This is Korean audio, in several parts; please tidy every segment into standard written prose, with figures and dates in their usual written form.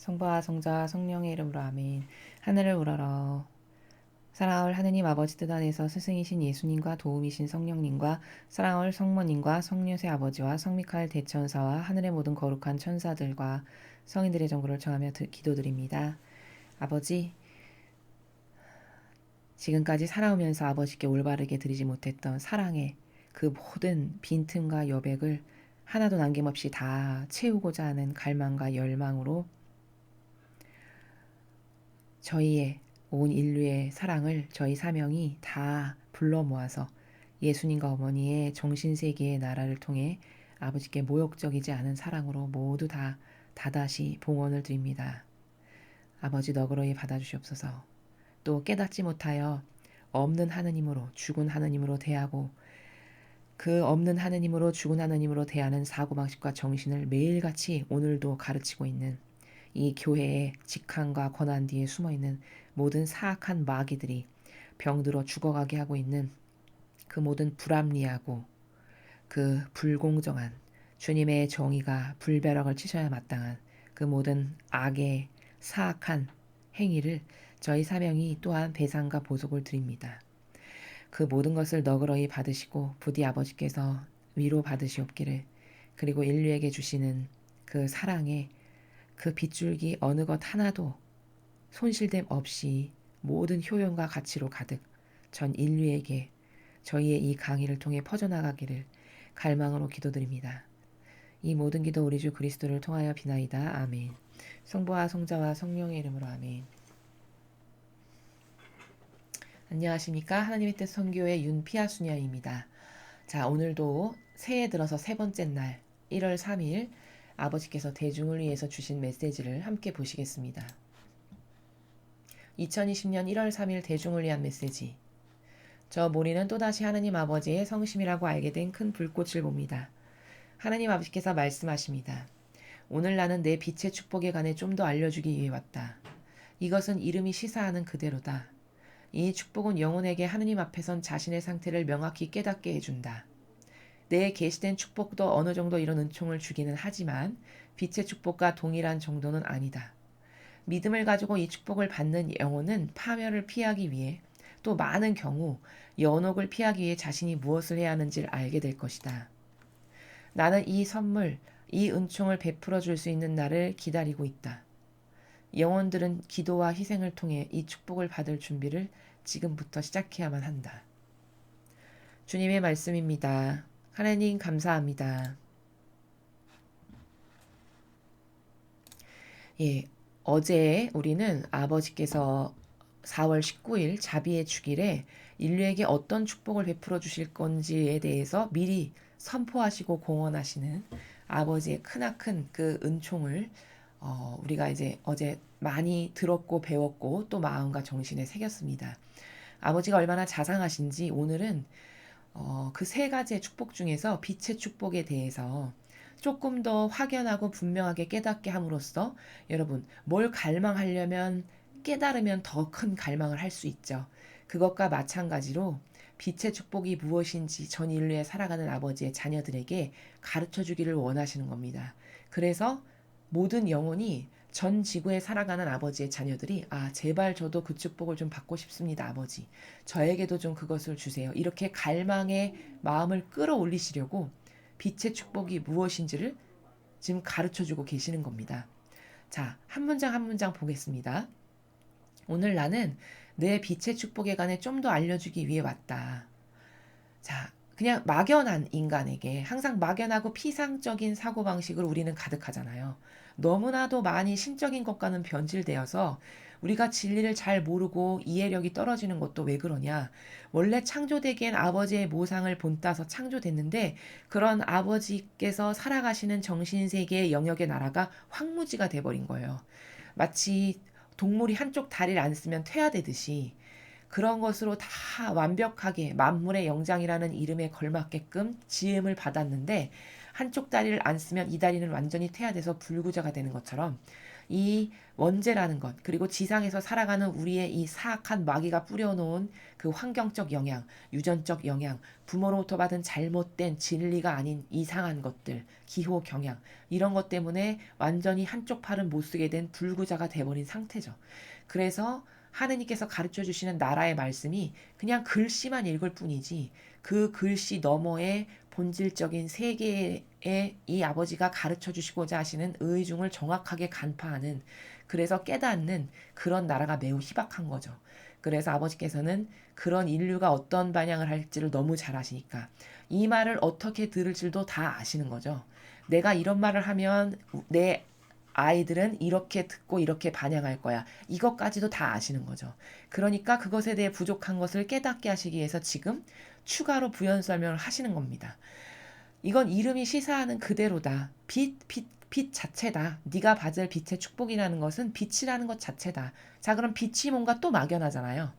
성부와 성자와 성령의 이름으로 아멘. 하늘을 우러러 사랑할 하느님 아버지 뜻 안에서 스승이신 예수님과 도움이신 성령님과 사랑할 성모님과 성녀의 아버지와 성미카엘 대천사와 하늘의 모든 거룩한 천사들과 성인들의 정보를 청하며 기도드립니다. 아버지, 지금까지 살아오면서 아버지께 올바르게 드리지 못했던 사랑의 그 모든 빈틈과 여백을 하나도 남김없이 다 채우고자 하는 갈망과 열망으로 저희의 온 인류의 사랑을 저희 사명이 다 불러 모아서 예수님과 어머니의 정신세계의 나라를 통해 아버지께 모욕적이지 않은 사랑으로 모두 다 다다시 봉헌을 드립니다. 아버지 너그러이 받아주시옵소서. 또 깨닫지 못하여 없는 하느님으로 죽은 하느님으로 대하고 그 없는 하느님으로 죽은 하느님으로 대하는 사고방식과 정신을 매일같이 오늘도 가르치고 있는 이 교회의 직함과 권한 뒤에 숨어있는 모든 사악한 마귀들이 병들어 죽어가게 하고 있는 그 모든 불합리하고 그 불공정한 주님의 정의가 불벼락을 치셔야 마땅한 그 모든 악의 사악한 행위를 저희 사명이 또한 배상과 보속을 드립니다. 그 모든 것을 너그러이 받으시고 부디 아버지께서 위로 받으시옵기를, 그리고 인류에게 주시는 그 사랑의 그 빗줄기 어느 것 하나도 손실됨 없이 모든 효용과 가치로 가득 전 인류에게 저희의 이 강의를 통해 퍼져나가기를 갈망으로 기도드립니다. 이 모든 기도 우리 주 그리스도를 통하여 비나이다. 아멘. 성부와 성자와 성령의 이름으로 아멘. 안녕하십니까. 하나님의 뜻 선교의 윤피아수녀입니다. 자, 오늘도 새해 들어서 세 번째 날 1월 3일 아버지께서 대중을 위해서 주신 메시지를 함께 보시겠습니다. 2020년 1월 3일 대중을 위한 메시지. 저 모리는 또다시 하느님 아버지의 성심이라고 알게 된 큰 불꽃을 봅니다. 하느님 아버지께서 말씀하십니다. 오늘 나는 내 빛의 축복에 관해 좀 더 알려주기 위해 왔다. 이것은 이름이 시사하는 그대로다. 이 축복은 영혼에게 하느님 앞에선 자신의 상태를 명확히 깨닫게 해준다. 내 계시된 축복도 어느 정도 이런 은총을 주기는 하지만 빛의 축복과 동일한 정도는 아니다. 믿음을 가지고 이 축복을 받는 영혼은 파멸을 피하기 위해, 또 많은 경우 연옥을 피하기 위해 자신이 무엇을 해야 하는지를 알게 될 것이다. 나는 이 선물, 이 은총을 베풀어 줄 수 있는 날을 기다리고 있다. 영혼들은 기도와 희생을 통해 이 축복을 받을 준비를 지금부터 시작해야만 한다. 주님의 말씀입니다. 하나님 감사합니다. 예, 어제 우리는 아버지께서 4월 19일 자비의 주길에 인류에게 어떤 축복을 베풀어 주실 건지에 대해서 미리 선포하시고 공언하시는 아버지의 크나큰 그 은총을 우리가 이제 어제 많이 들었고 배웠고 또 마음과 정신에 새겼습니다. 아버지가 얼마나 자상하신지 오늘은 그 세 가지의 축복 중에서 빛의 축복에 대해서 조금 더 확연하고 분명하게 깨닫게 함으로써 여러분 뭘 갈망하려면 깨달으면 더 큰 갈망을 할 수 있죠. 그것과 마찬가지로 빛의 축복이 무엇인지 전 인류에 살아가는 아버지의 자녀들에게 가르쳐 주기를 원하시는 겁니다. 그래서 모든 영혼이 전 지구에 살아가는 아버지의 자녀들이 제발 저도 그 축복을 좀 받고 싶습니다. 아버지 저에게도 좀 그것을 주세요. 이렇게 갈망의 마음을 끌어올리시려고 빛의 축복이 무엇인지를 지금 가르쳐주고 계시는 겁니다. 자, 한 문장 한 문장 보겠습니다. 오늘 나는 내 빛의 축복에 관해 좀 더 알려주기 위해 왔다. 자, 그냥 막연한 인간에게 항상 막연하고 피상적인 사고방식을 우리는 가득하잖아요. 너무나도 많이 신적인 것과는 변질되어서 우리가 진리를 잘 모르고 이해력이 떨어지는 것도 왜 그러냐. 원래 창조되기엔 아버지의 모상을 본따서 창조됐는데 그런 아버지께서 살아가시는 정신세계의 영역의 나라가 황무지가 돼버린 거예요. 마치 동물이 한쪽 다리를 안 쓰면 퇴화되듯이 그런 것으로 다 완벽하게 만물의 영장이라는 이름에 걸맞게끔 지음을 받았는데 한쪽 다리를 안 쓰면 이 다리는 완전히 퇴화돼서 불구자가 되는 것처럼 이 원죄라는 것, 그리고 지상에서 살아가는 우리의 이 사악한 마귀가 뿌려놓은 그 환경적 영향, 유전적 영향, 부모로부터 받은 잘못된 진리가 아닌 이상한 것들, 기호 경향, 이런 것 때문에 완전히 한쪽 팔은 못 쓰게 된 불구자가 돼버린 상태죠. 그래서 하느님께서 가르쳐 주시는 나라의 말씀이 그냥 글씨만 읽을 뿐이지, 그 글씨 너머의 본질적인 세계에 이 아버지가 가르쳐 주시고자 하시는 의중을 정확하게 간파하는, 그래서 깨닫는 그런 나라가 매우 희박한 거죠. 그래서 아버지께서는 그런 인류가 어떤 반향을 할지를 너무 잘 아시니까 이 말을 어떻게 들을 줄도 다 아시는 거죠. 내가 이런 말을 하면 내 아이들은 이렇게 듣고 이렇게 반향할 거야. 이것까지도 다 아시는 거죠. 그러니까 그것에 대해 부족한 것을 깨닫게 하시기 위해서 지금 추가로 부연 설명을 하시는 겁니다. 이건 이름이 시사하는 그대로다. 빛 자체다. 네가 받을 빛의 축복이라는 것은 빛이라는 것 자체다. 자, 그럼 빛이 뭔가 또 막연하잖아요.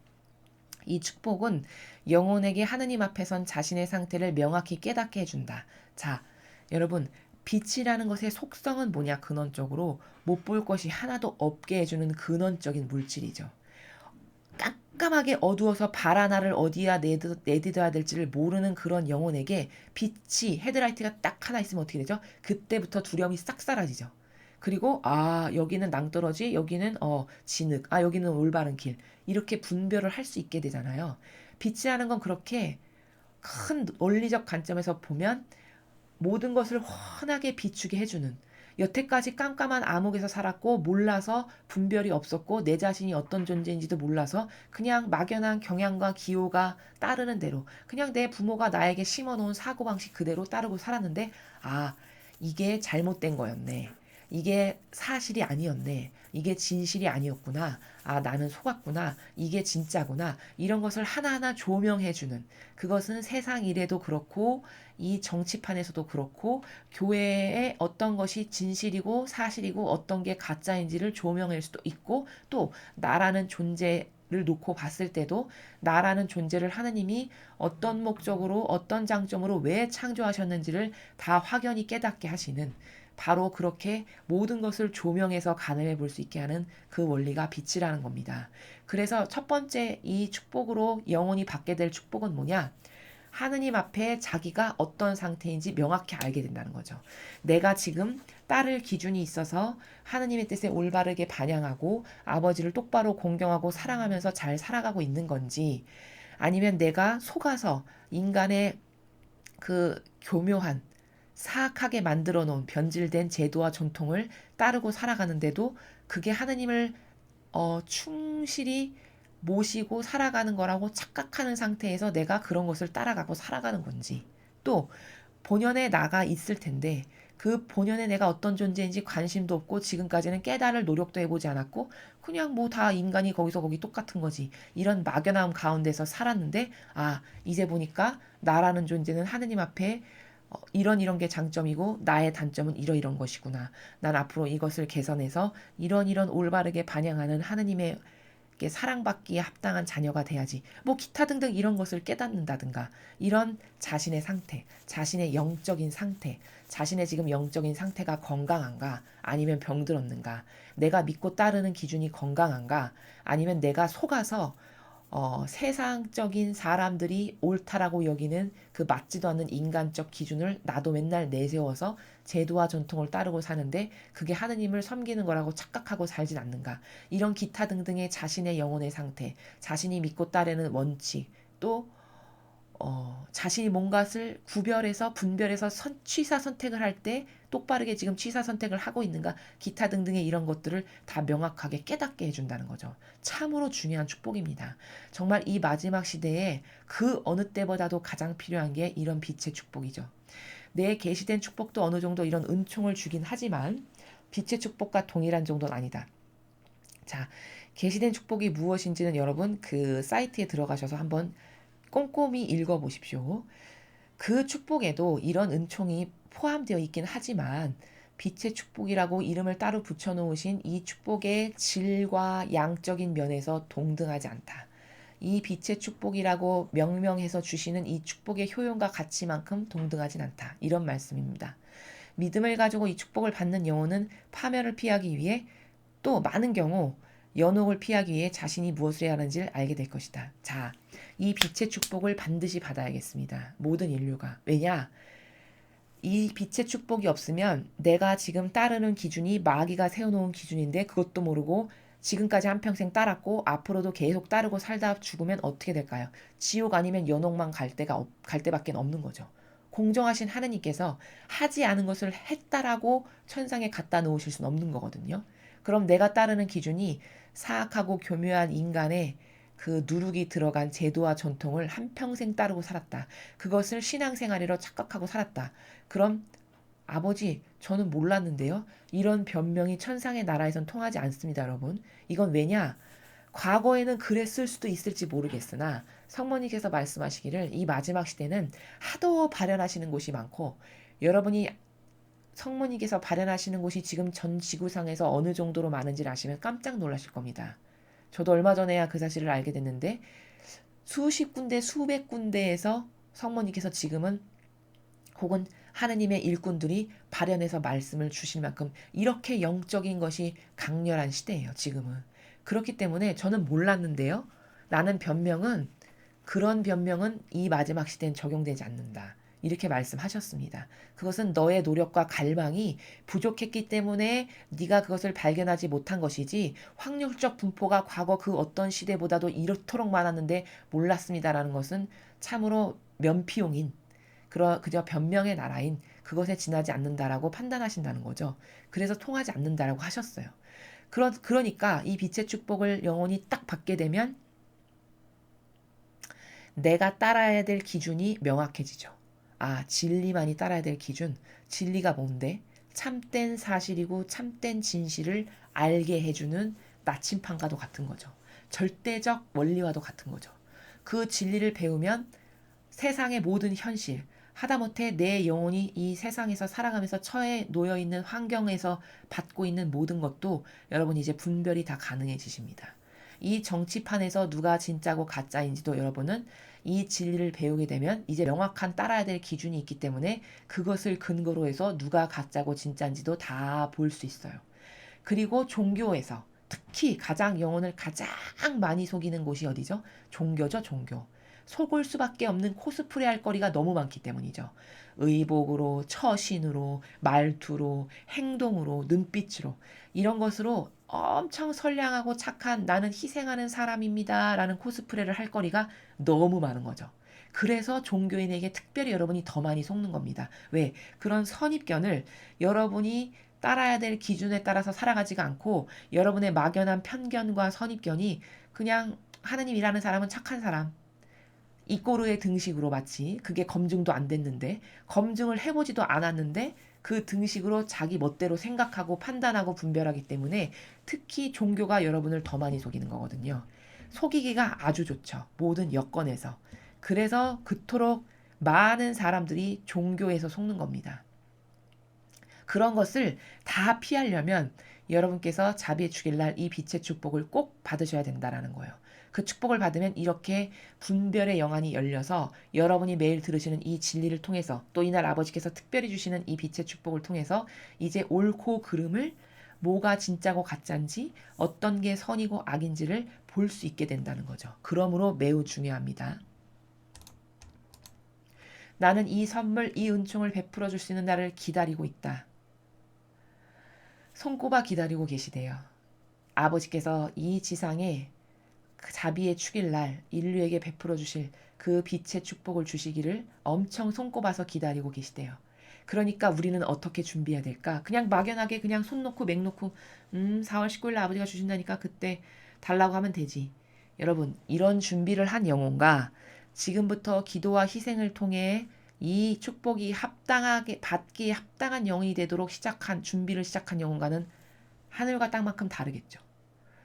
이 축복은 영혼에게 하느님 앞에 선 자신의 상태를 명확히 깨닫게 해준다. 자, 여러분, 빛이라는 것의 속성은 뭐냐? 근원적으로 못 볼 것이 하나도 없게 해주는 근원적인 물질이죠. 깜깜하게 어두워서 발 하나를 어디야 내디뎌야 될지를 모르는 그런 영혼에게 빛이, 헤드라이트가 딱 하나 있으면 어떻게 되죠? 그때부터 두려움이 싹 사라지죠. 그리고 여기는 낭떠러지, 여기는 진흙, 여기는 올바른 길, 이렇게 분별을 할 수 있게 되잖아요. 빛이라는 건 그렇게 큰 원리적 관점에서 보면 모든 것을 훤하게 비추게 해주는, 여태까지 깜깜한 암흑에서 살았고 몰라서 분별이 없었고 내 자신이 어떤 존재인지도 몰라서 그냥 막연한 경향과 기호가 따르는 대로 그냥 내 부모가 나에게 심어놓은 사고방식 그대로 따르고 살았는데, 이게 잘못된 거였네. 이게 사실이 아니었네. 이게 진실이 아니었구나. 나는 속았구나. 이게 진짜구나. 이런 것을 하나하나 조명해주는, 그것은 세상 일에도 그렇고 이 정치판에서도 그렇고 교회의 어떤 것이 진실이고 사실이고 어떤 게 가짜인지를 조명할 수도 있고, 또 나라는 존재를 놓고 봤을 때도 나라는 존재를 하느님이 어떤 목적으로 어떤 장점으로 왜 창조하셨는지를 다 확연히 깨닫게 하시는, 바로 그렇게 모든 것을 조명해서 가늠해 볼 수 있게 하는 그 원리가 빛이라는 겁니다. 그래서 첫 번째 이 축복으로 영혼이 받게 될 축복은 뭐냐? 하느님 앞에 자기가 어떤 상태인지 명확히 알게 된다는 거죠. 내가 지금 따를 기준이 있어서 하느님의 뜻에 올바르게 반영하고 아버지를 똑바로 공경하고 사랑하면서 잘 살아가고 있는 건지, 아니면 내가 속아서 인간의 그 교묘한 사악하게 만들어 놓은 변질된 제도와 전통을 따르고 살아가는데도 그게 하느님을 충실히 모시고 살아가는 거라고 착각하는 상태에서 내가 그런 것을 따라가고 살아가는 건지, 또 본연의 나가 있을 텐데 그 본연의 내가 어떤 존재인지 관심도 없고 지금까지는 깨달을 노력도 해보지 않았고 그냥 뭐 다 인간이 거기서 거기 똑같은 거지, 이런 막연함 가운데서 살았는데, 이제 보니까 나라는 존재는 하느님 앞에 이런 게 장점이고 나의 단점은 이런 것이구나. 난 앞으로 이것을 개선해서 이런 올바르게 반영하는 하느님의 사랑받기에 합당한 자녀가 돼야지. 뭐 기타 등등 이런 것을 깨닫는다든가, 이런 자신의 상태, 자신의 영적인 상태, 자신의 지금 영적인 상태가 건강한가, 아니면 병들었는가, 내가 믿고 따르는 기준이 건강한가, 아니면 내가 속아서 세상적인 사람들이 옳다라고 여기는 그 맞지도 않는 인간적 기준을 나도 맨날 내세워서 제도와 전통을 따르고 사는데 그게 하느님을 섬기는 거라고 착각하고 살진 않는가. 이런 기타 등등의 자신의 영혼의 상태, 자신이 믿고 따르는 원칙, 또 자신이 뭔가를 구별해서 분별해서 취사 선택을 할 때 똑바르게 지금 취사 선택을 하고 있는가, 기타 등등의 이런 것들을 다 명확하게 깨닫게 해준다는 거죠. 참으로 중요한 축복입니다. 정말 이 마지막 시대에 그 어느 때보다도 가장 필요한 게 이런 빛의 축복이죠. 내 계시된 축복도 어느 정도 이런 은총을 주긴 하지만 빛의 축복과 동일한 정도는 아니다. 자, 계시된 축복이 무엇인지는 여러분 그 사이트에 들어가셔서 한번 꼼꼼히 읽어보십시오. 그 축복에도 이런 은총이 포함되어 있긴 하지만 빛의 축복이라고 이름을 따로 붙여놓으신 이 축복의 질과 양적인 면에서 동등하지 않다. 이 빛의 축복이라고 명명해서 주시는 이 축복의 효용과 가치만큼 동등하진 않다. 이런 말씀입니다. 믿음을 가지고 이 축복을 받는 영혼은 파멸을 피하기 위해 또 많은 경우 연옥을 피하기 위해 자신이 무엇을 해야 하는지를 알게 될 것이다. 자, 이 빛의 축복을 반드시 받아야겠습니다. 모든 인류가. 왜냐? 이 빛의 축복이 없으면 내가 지금 따르는 기준이 마귀가 세워놓은 기준인데 그것도 모르고 지금까지 한평생 따랐고 앞으로도 계속 따르고 살다 죽으면 어떻게 될까요? 지옥 아니면 연옥만 갈 데밖에 없는 거죠. 공정하신 하느님께서 하지 않은 것을 했다라고 천상에 갖다 놓으실 수는 없는 거거든요. 그럼 내가 따르는 기준이 사악하고 교묘한 인간의 그 누룩이 들어간 제도와 전통을 한평생 따르고 살았다. 그것을 신앙생활이라 착각하고 살았다. 그럼 아버지, 저는 몰랐는데요. 이런 변명이 천상의 나라에선 통하지 않습니다, 여러분. 이건 왜냐? 과거에는 그랬을 수도 있을지 모르겠으나 성모님께서 말씀하시기를 이 마지막 시대는 하도 발현하시는 곳이 많고 여러분이 성모님께서 발현하시는 곳이 지금 전 지구상에서 어느 정도로 많은지를 아시면 깜짝 놀라실 겁니다. 저도 얼마 전에야 그 사실을 알게 됐는데 수십 군데, 수백 군데에서 성모님께서 지금은 혹은 하느님의 일꾼들이 발현해서 말씀을 주실 만큼 이렇게 영적인 것이 강렬한 시대예요, 지금은. 그렇기 때문에 저는 몰랐는데요. 나는 그런 변명은 이 마지막 시대엔 적용되지 않는다. 이렇게 말씀하셨습니다. 그것은 너의 노력과 갈망이 부족했기 때문에 네가 그것을 발견하지 못한 것이지 확률적 분포가 과거 그 어떤 시대보다도 이렇도록 많았는데 몰랐습니다라는 것은 참으로 면피용인 그저 변명의 나라인 그것에 지나지 않는다라고 판단하신다는 거죠. 그래서 통하지 않는다라고 하셨어요. 그러니까 이 빛의 축복을 영원히 딱 받게 되면 내가 따라야 될 기준이 명확해지죠. 아, 진리만이 따라야 될 기준. 진리가 뭔데? 참된 사실이고 참된 진실을 알게 해주는 나침판과도 같은 거죠. 절대적 원리와도 같은 거죠. 그 진리를 배우면 세상의 모든 현실, 하다못해 내 영혼이 이 세상에서 살아가면서 처해 놓여 있는 환경에서 받고 있는 모든 것도 여러분 이제 분별이 다 가능해지십니다. 이 정치판에서 누가 진짜고 가짜인지도 여러분은 이 진리를 배우게 되면 이제 명확한 따라야 될 기준이 있기 때문에 그것을 근거로 해서 누가 가짜고 진짜인지도 다 볼 수 있어요. 그리고 종교에서 특히 가장 영혼을 가장 많이 속이는 곳이 어디죠? 종교죠, 종교. 속을 수밖에 없는 코스프레 할 거리가 너무 많기 때문이죠. 의복으로, 처신으로, 말투로, 행동으로, 눈빛으로 이런 것으로 엄청 선량하고 착한 나는 희생하는 사람입니다 라는 코스프레를 할 거리가 너무 많은 거죠. 그래서 종교인에게 특별히 여러분이 더 많이 속는 겁니다. 왜? 그런 선입견을 여러분이 따라야 될 기준에 따라서 살아가지가 않고 여러분의 막연한 편견과 선입견이 그냥 하느님이라는 사람은 착한 사람, 이꼬르의 등식으로 마치 그게 검증도 안 됐는데 검증을 해보지도 않았는데 그 등식으로 자기 멋대로 생각하고 판단하고 분별하기 때문에 특히 종교가 여러분을 더 많이 속이는 거거든요. 속이기가 아주 좋죠. 모든 여건에서. 그래서 그토록 많은 사람들이 종교에서 속는 겁니다. 그런 것을 다 피하려면 여러분께서 자비의 주일날 이 빛의 축복을 꼭 받으셔야 된다라는 거예요. 그 축복을 받으면 이렇게 분별의 영안이 열려서 여러분이 매일 들으시는 이 진리를 통해서 또 이날 아버지께서 특별히 주시는 이 빛의 축복을 통해서 이제 옳고 그름을 뭐가 진짜고 가짜인지 어떤 게 선이고 악인지를 볼 수 있게 된다는 거죠. 그러므로 매우 중요합니다. 나는 이 선물, 이 은총을 베풀어 줄 수 있는 날을 기다리고 있다. 손꼽아 기다리고 계시대요. 아버지께서 이 지상에 그 자비의 축일날 인류에게 베풀어 주실 그 빛의 축복을 주시기를 엄청 손꼽아서 기다리고 계시대요. 그러니까 우리는 어떻게 준비해야 될까? 그냥 막연하게 그냥 손 놓고 맥 놓고 4월 19일 아버지가 주신다니까 그때 달라고 하면 되지. 여러분 이런 준비를 한 영혼과 지금부터 기도와 희생을 통해 이 축복이 합당하게 받기에 합당한 영혼이 되도록 준비를 시작한 영혼과는 하늘과 땅만큼 다르겠죠.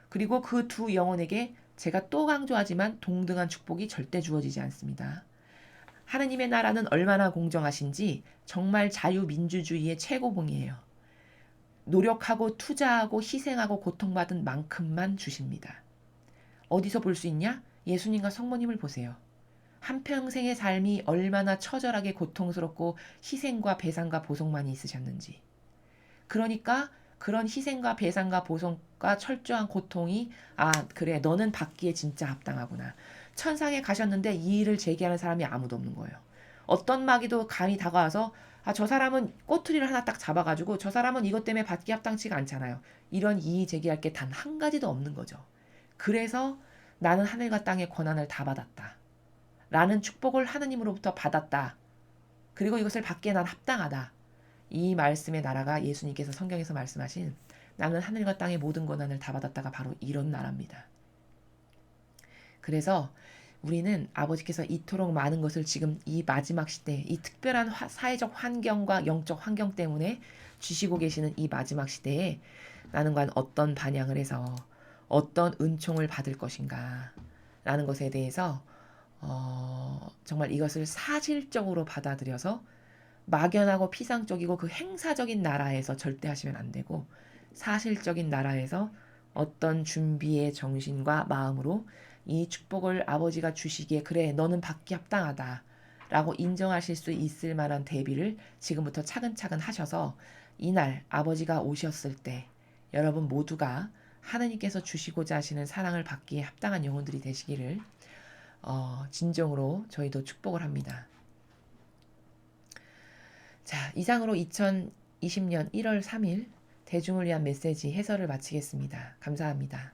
그리고 그 두 영혼에게 제가 또 강조하지만 동등한 축복이 절대 주어지지 않습니다. 하느님의 나라는 얼마나 공정하신지 정말 자유민주주의의 최고봉이에요. 노력하고 투자하고 희생하고 고통받은 만큼만 주십니다. 어디서 볼 수 있냐? 예수님과 성모님을 보세요. 한평생의 삶이 얼마나 처절하게 고통스럽고 희생과 배상과 보속만이 있으셨는지. 그러니까 그런 희생과 배상과 보상과 철저한 고통이 그래 너는 받기에 진짜 합당하구나. 천상에 가셨는데 이 일을 제기하는 사람이 아무도 없는 거예요. 어떤 마귀도 감히 다가와서 저 사람은 꼬투리를 하나 딱 잡아가지고 저 사람은 이것 때문에 받기 합당치가 않잖아요. 이런 이의 제기할 게 단 한 가지도 없는 거죠. 그래서 나는 하늘과 땅의 권한을 다 받았다. 라는 축복을 하느님으로부터 받았다. 그리고 이것을 받기에 난 합당하다. 이 말씀의 나라가 예수님께서 성경에서 말씀하신 나는 하늘과 땅의 모든 권한을 다 받았다가 바로 이런 나라입니다. 그래서 우리는 아버지께서 이토록 많은 것을 지금 이 마지막 시대, 이 특별한 사회적 환경과 영적 환경 때문에 주시고 계시는 이 마지막 시대에 나는 과연 어떤 반향을 해서 어떤 은총을 받을 것인가 라는 것에 대해서 정말 이것을 사실적으로 받아들여서 막연하고 피상적이고 그 행사적인 나라에서 절대 하시면 안 되고 사실적인 나라에서 어떤 준비의 정신과 마음으로 이 축복을 아버지가 주시기에 그래 너는 받기 합당하다 라고 인정하실 수 있을 만한 대비를 지금부터 차근차근 하셔서 이날 아버지가 오셨을 때 여러분 모두가 하느님께서 주시고자 하시는 사랑을 받기에 합당한 영혼들이 되시기를 진정으로 저희도 축복을 합니다. 자, 이상으로 2020년 1월 3일 대중을 위한 메시지 해설을 마치겠습니다. 감사합니다.